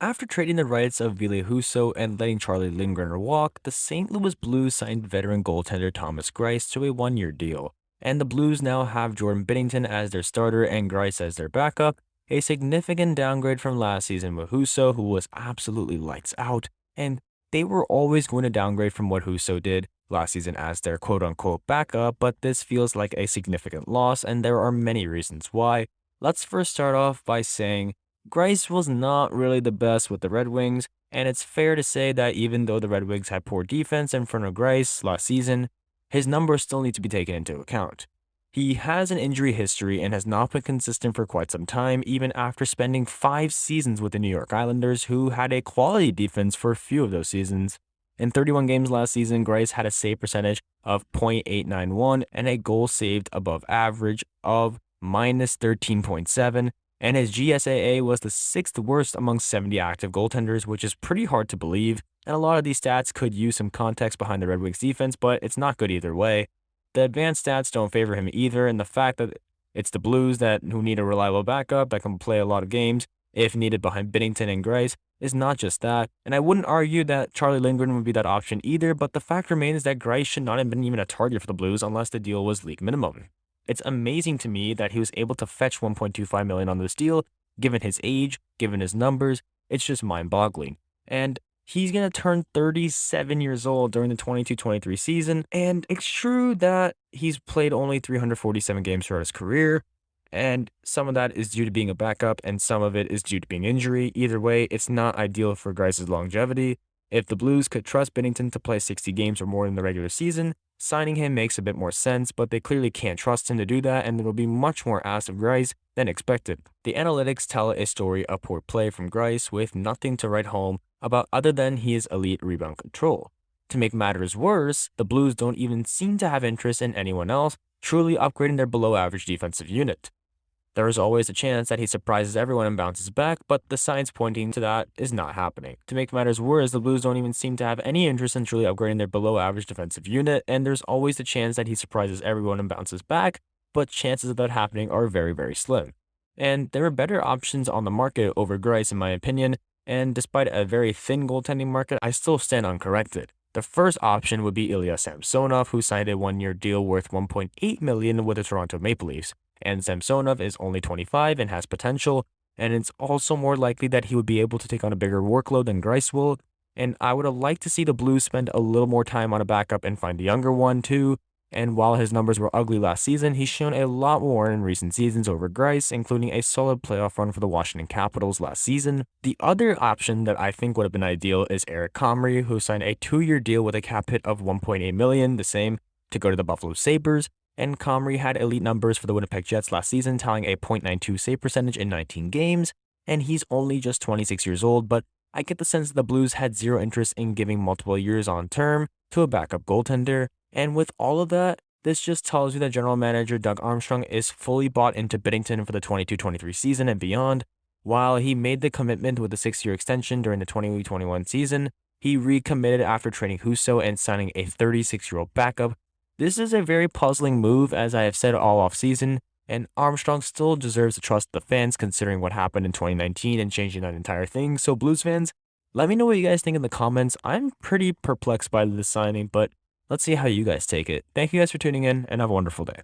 After trading the rights of Ville Husso and letting Charlie Lindgren walk, the St. Louis Blues signed veteran goaltender Thomas Greiss to a one-year deal, and the Blues now have Jordan Binnington as their starter and Greiss as their backup, a significant downgrade from last season with Husso, who was absolutely lights out, and they were always going to downgrade from what Husso did last season as their quote-unquote backup, but this feels like a significant loss, and there are many reasons why. Let's first start off by saying Greiss was not really the best with the Red Wings, and it's fair to say that even though the Red Wings had poor defense in front of Greiss last season, his numbers still need to be taken into account. He has an injury history and has not been consistent for quite some time, even after spending 5 seasons with the New York Islanders, who had a quality defense for a few of those seasons. In 31 games last season, Greiss had a save percentage of .891 and a goal saved above average of minus 13.7, and his GSAA was the sixth worst among 70 active goaltenders, which is pretty hard to believe, and a lot of these stats could use some context behind the Red Wings defense, but it's not good either way. The advanced stats don't favor him either, and the fact that it's the Blues who need a reliable backup that can play a lot of games, if needed behind Binnington and Greiss, is not just that, and I wouldn't argue that Charlie Lindgren would be that option either, but the fact remains that Greiss should not have been even a target for the Blues unless the deal was league minimum. It's amazing to me that he was able to fetch $1.25 million on this deal, given his age, given his numbers. It's just mind-boggling. And he's going to turn 37 years old during the 22-23 season, and it's true that he's played only 347 games throughout his career, and some of that is due to being a backup, and some of it is due to being injury. Either way, it's not ideal for Greiss's longevity. If the Blues could trust Binnington to play 60 games or more in the regular season, signing him makes a bit more sense, but they clearly can't trust him to do that, and there will be much more asked of Greiss than expected. The analytics tell a story of poor play from Greiss with nothing to write home about other than his elite rebound control. To make matters worse, the Blues don't even seem to have interest in anyone else truly upgrading their below-average defensive unit. There is always a chance that he surprises everyone and bounces back, but the signs pointing to that is not happening. To make matters worse, the Blues don't even seem to have any interest in truly upgrading their below-average defensive unit, and there's always the chance that he surprises everyone and bounces back, but chances of that happening are very, very slim. And there are better options on the market over Greiss in my opinion, and despite a very thin goaltending market, I still stand uncorrected. The first option would be Ilya Samsonov, who signed a one-year deal worth $1.8 million with the Toronto Maple Leafs. And Samsonov is only 25 and has potential, and it's also more likely that he would be able to take on a bigger workload than Greiss will, and I would have liked to see the Blues spend a little more time on a backup and find a younger one too, and while his numbers were ugly last season, he's shown a lot more in recent seasons over Greiss, including a solid playoff run for the Washington Capitals last season. The other option that I think would have been ideal is Eric Comrie, who signed a 2-year deal with a cap hit of $1.8 million, the same, to go to the Buffalo Sabres, and Comrie had elite numbers for the Winnipeg Jets last season, tallying a .92 save percentage in 19 games, and he's only just 26 years old, but I get the sense that the Blues had zero interest in giving multiple years on term to a backup goaltender, and with all of that, this just tells you that general manager Doug Armstrong is fully bought into Binnington for the 22-23 season and beyond. While he made the commitment with a 6-year extension during the 2021 season, he recommitted after trading Husso and signing a 36-year-old backup. This is a very puzzling move, as I have said all offseason, and Armstrong still deserves to trust the fans considering what happened in 2019 and changing that entire thing. So Blues fans, let me know what you guys think in the comments. I'm pretty perplexed by this signing, but let's see how you guys take it. Thank you guys for tuning in, and have a wonderful day.